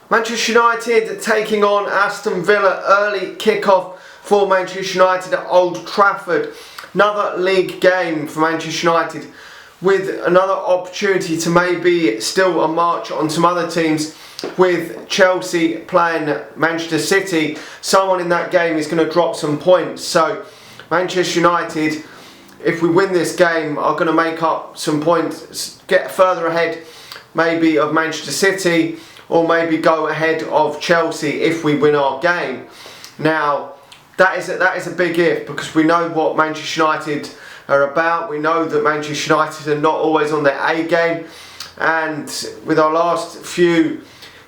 Manchester United taking on Aston Villa. Early kick-off for Manchester United at Old Trafford. Another league game for Manchester United, with another opportunity to maybe still a march on some other teams. With Chelsea playing Manchester City, someone in that game is going to drop some points. So Manchester United, if we win this game, are going to make up some points, get further ahead maybe of Manchester City, or maybe go ahead of Chelsea if we win our game. Now that is a big if, because we know what Manchester United are about. We know that Manchester United are not always on their A game, and with our last few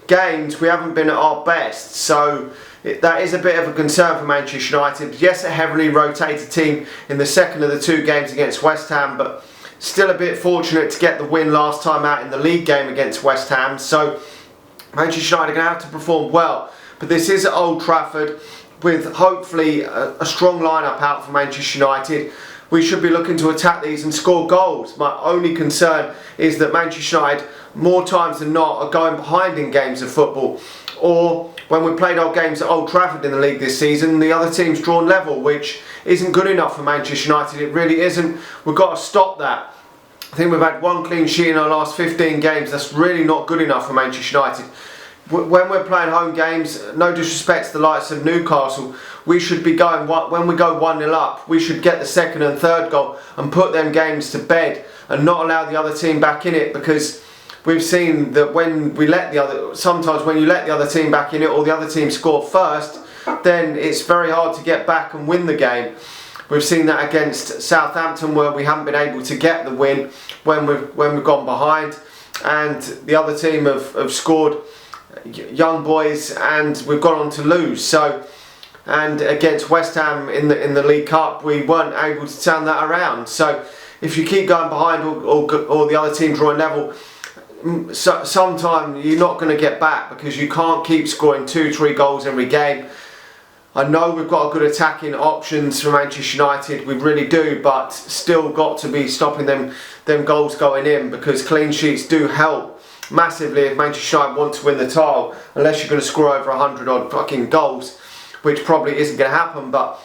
games we haven't been at our best. So that is a bit of a concern for Manchester United. Yes, a heavily rotated team in the second of the two games against West Ham, but still a bit fortunate to get the win last time out in the league game against West Ham. So Manchester United are going to have to perform well. But this is at Old Trafford, with hopefully a strong lineup out for Manchester United. We should be looking to attack these and score goals. My only concern is that Manchester United, more times than not, are going behind in games of football. Or when we played our games at Old Trafford in the league this season, the other team's drawn level, which isn't good enough for Manchester United. It really isn't. We've got to stop that. I think we've had one clean sheet in our last 15 games. That's really not good enough for Manchester United. When we're playing home games, no disrespect to the likes of Newcastle, we should be going, when we go 1-0 up, we should get the second and third goal and put them games to bed and not allow the other team back in it, because we've seen that sometimes when you let the other team back in it, or the other team score first, then it's very hard to get back and win the game. We've seen that against Southampton, where we haven't been able to get the win when we've gone behind, and the other team have scored young boys and we've gone on to lose. So, and against West Ham in the League Cup, we weren't able to turn that around. So if you keep going behind, or the other team drawing level, sometime you're not going to get back, because you can't keep scoring 2-3 goals every game. I know we've got a good attacking options for Manchester United, we really do, but still got to be stopping them goals going in, because clean sheets do help massively if Manchester United want to win the title, unless you're going to score over 100 odd fucking goals, which probably isn't going to happen. But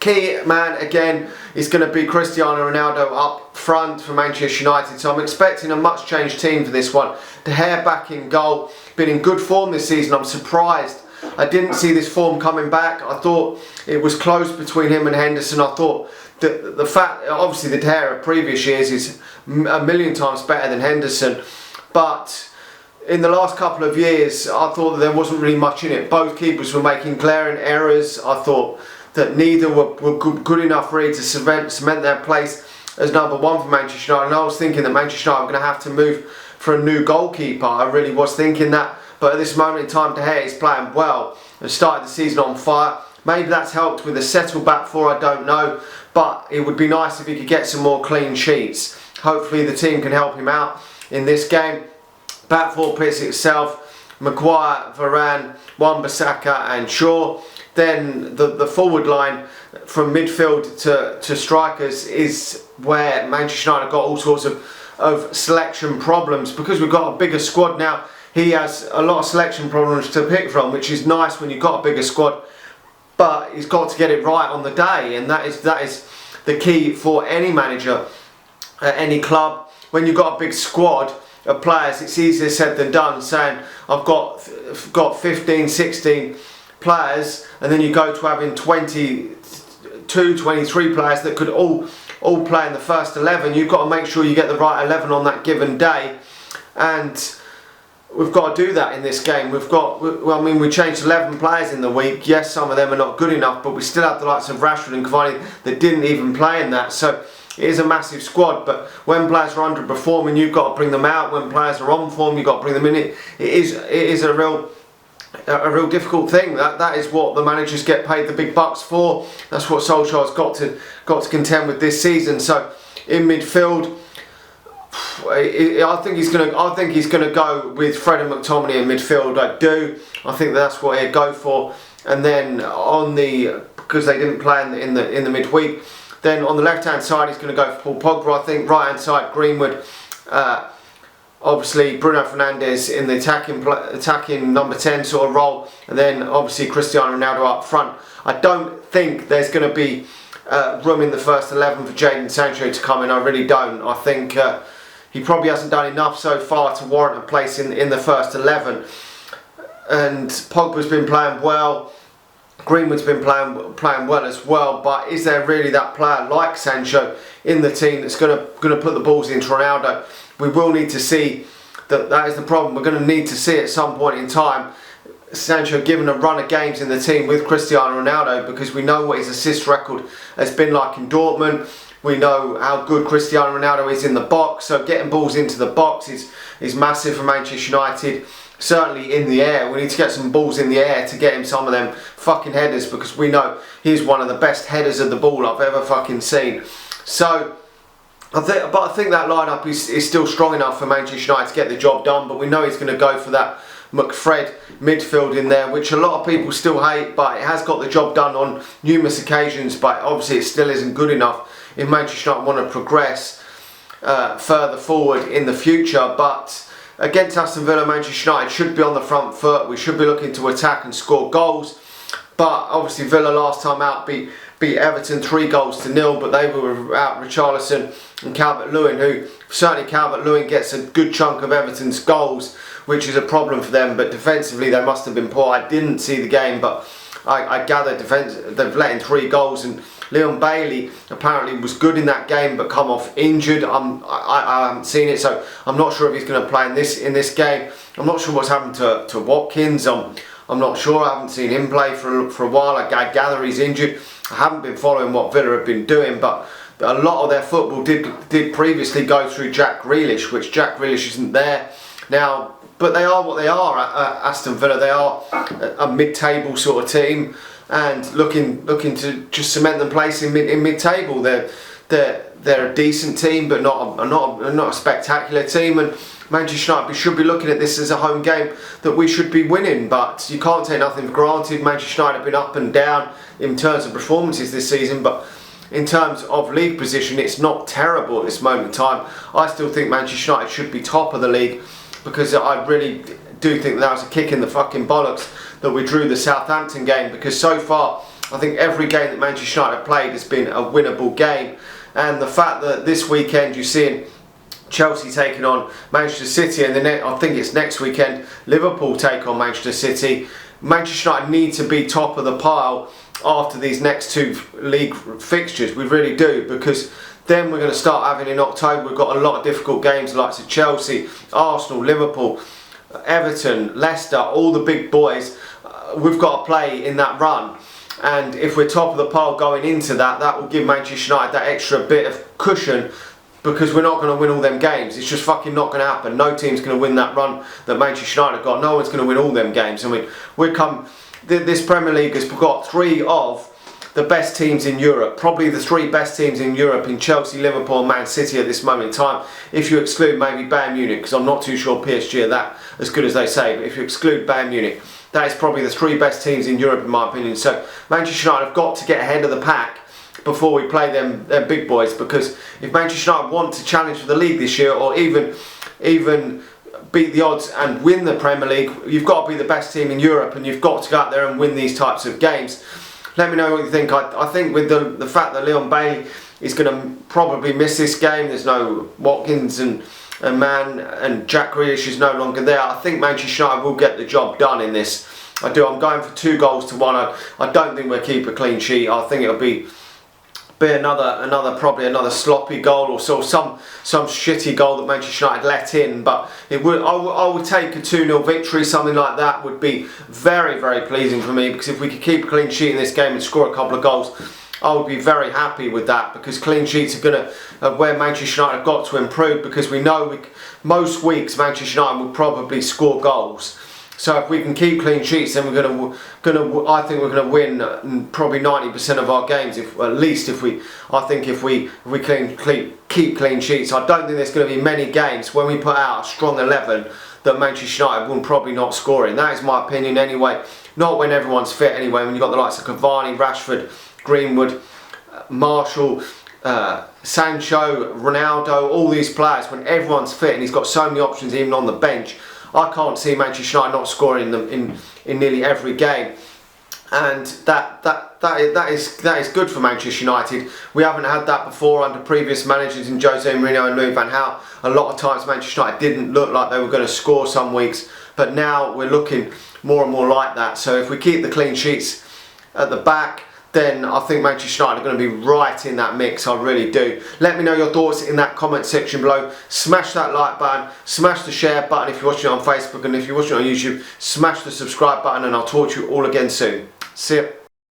key man again is going to be Cristiano Ronaldo up front for Manchester United. So I'm expecting a much changed team for this one. De Gea back in goal, been in good form this season. I'm surprised I didn't see this form coming back. I thought it was close between him and Henderson. I thought that the fact, obviously the De Gea of previous years is a million times better than Henderson, but in the last couple of years I thought that there wasn't really much in it. Both keepers were making glaring errors. I thought that neither were good enough really to cement their place as number one for Manchester United. And I was thinking that Manchester United were going to have to move for a new goalkeeper. I really was thinking that. But at this moment in time, De Gea is playing well and started the season on fire. Maybe that's helped with a settled back four, I don't know. But it would be nice if he could get some more clean sheets. Hopefully the team can help him out in this game. Back four pits itself: Maguire, Varane, Wan-Bissaka and Shaw. Then the forward line from midfield to strikers is where Manchester United got all sorts of selection problems, because we've got a bigger squad now. He has a lot of selection problems to pick from, which is nice when you've got a bigger squad, but he's got to get it right on the day, and that is the key for any manager at any club. When you've got a big squad of players, it's easier said than done, saying I've got 15, 16 players, and then you go to having 22, 23 players that could all play in the first 11. You've got to make sure you get the right 11 on that given day, and we've got to do that in this game. We changed 11 players in the week. Yes, some of them are not good enough, but we still have the likes of Rashford and Cavani that didn't even play in that. So it is a massive squad, but when players are underperforming, you've got to bring them out. When players are on form, you've got to bring them in. It is a real difficult thing. That is what the managers get paid the big bucks for. That's what Solskjaer's got to contend with this season. So in midfield, I think he's going to go with Fred and McTominay in midfield. I do. I think that's what he'd go for. And then because they didn't play in the midweek, then on the left hand side he's going to go for Paul Pogba. I think right hand side Greenwood, obviously Bruno Fernandes in the attacking number 10 sort of role, and then obviously Cristiano Ronaldo up front. I don't think there's going to be room in the first 11 for Jadon Sancho to come in. I really don't. I think he probably hasn't done enough so far to warrant a place in the first 11. And Pogba's been playing well, Greenwood's been playing well as well, but is there really that player like Sancho in the team that's going to put the balls into Ronaldo? We will need to see that is the problem. We're going to need to see at some point in time Sancho given a run of games in the team with Cristiano Ronaldo, because we know what his assist record has been like in Dortmund. We know how good Cristiano Ronaldo is in the box, so getting balls into the box is massive for Manchester United. Certainly in the air, we need to get some balls in the air to get him some of them fucking headers, because we know he's one of the best headers of the ball I've ever fucking seen. So I think that lineup is still strong enough for Manchester United to get the job done, but we know he's going to go for that McFred midfield in there, which a lot of people still hate, but it has got the job done on numerous occasions. But obviously it still isn't good enough if Manchester United want to progress further forward in the future. But against Aston Villa, Manchester United should be on the front foot. We should be looking to attack and score goals. But obviously Villa last time out beat Everton 3-0, but they were without Richarlison and Calvert-Lewin, who certainly Calvert-Lewin gets a good chunk of Everton's goals, which is a problem for them. But defensively they must have been poor. I didn't see the game, but I gather they've let in 3 goals, and Leon Bailey apparently was good in that game but come off injured. I haven't seen it, so I'm not sure if he's going to play in this game. I'm not sure what's happened to Watkins. I'm not sure. I haven't seen him play for a while. I gather he's injured. I haven't been following what Villa have been doing, but a lot of their football did previously go through Jack Grealish, which Jack Grealish isn't there now. But they are what they are at Aston Villa. They are a mid-table sort of team, and looking to just cement them place in mid-table. They're a decent team, but not a spectacular team. And Manchester United should be looking at this as a home game that we should be winning. But you can't take nothing for granted. Manchester United have been up and down in terms of performances this season, but in terms of league position, it's not terrible at this moment in time. I still think Manchester United should be top of the league, because I really do think that was a kick in the fucking bollocks that we drew the Southampton game, because so far I think every game that Manchester United have played has been a winnable game. And the fact that this weekend you're seeing Chelsea taking on Manchester City, and then I think it's next weekend Liverpool take on Manchester City. Manchester United need to be top of the pile after these next 2 league fixtures. We really do, because then we're going to start having in October, we've got a lot of difficult games like Chelsea, Arsenal, Liverpool, Everton, Leicester, all the big boys. We've got to play in that run, and if we're top of the pile going into that will give Manchester United that extra bit of cushion, because we're not going to win all them games. It's just fucking not going to happen. No team's going to win that run that Manchester United have got. No one's going to win all them games. I mean, this Premier League has got 3 of the best teams in Europe, probably the 3 best teams in Europe, in Chelsea, Liverpool and Man City at this moment in time, if you exclude maybe Bayern Munich, because I'm not too sure PSG are that as good as they say, but if you exclude Bayern Munich, that is probably the 3 best teams in Europe in my opinion. So Manchester United have got to get ahead of the pack before we play them big boys, because if Manchester United want to challenge for the league this year, or even beat the odds and win the Premier League, you've got to be the best team in Europe, and you've got to go out there and win these types of games. Let me know what you think. I think with the fact that Leon Bailey is going to probably miss this game, there's no Watkins and Mann, and Jack Grealish is no longer there, I think Manchester United will get the job done in this. I do. I'm going for 2-1. I don't think we'll keep a clean sheet. I think it'll be probably another sloppy goal, or some shitty goal that Manchester United let in. But I would take a 2-0 victory. Something like that would be very, very pleasing for me, because if we could keep a clean sheet in this game and score a couple of goals, I would be very happy with that, because clean sheets are going to where Manchester United have got to improve, because we know most weeks Manchester United will probably score goals. So if we can keep clean sheets, then I think we're going to win probably 90% of our games, if we keep clean sheets. I don't think there's going to be many games when we put out a strong 11 that Manchester United will probably not score in. That is my opinion anyway. Not when everyone's fit anyway. When you've got the likes of Cavani, Rashford, Greenwood, Marshall, Sancho, Ronaldo, all these players, when everyone's fit and he's got so many options even on the bench, I can't see Manchester United not scoring them in nearly every game. And that is good for Manchester United. We haven't had that before under previous managers in Jose Mourinho and Louis van Gaal. A lot of times Manchester United didn't look like they were going to score some weeks, but now we're looking more and more like that. So if we keep the clean sheets at the back, then I think Manchester United are going to be right in that mix. I really do. Let me know your thoughts in that comment section below. Smash that like button, smash the share button if you're watching it on Facebook, and if you're watching it on YouTube, smash the subscribe button, and I'll talk to you all again soon. See ya.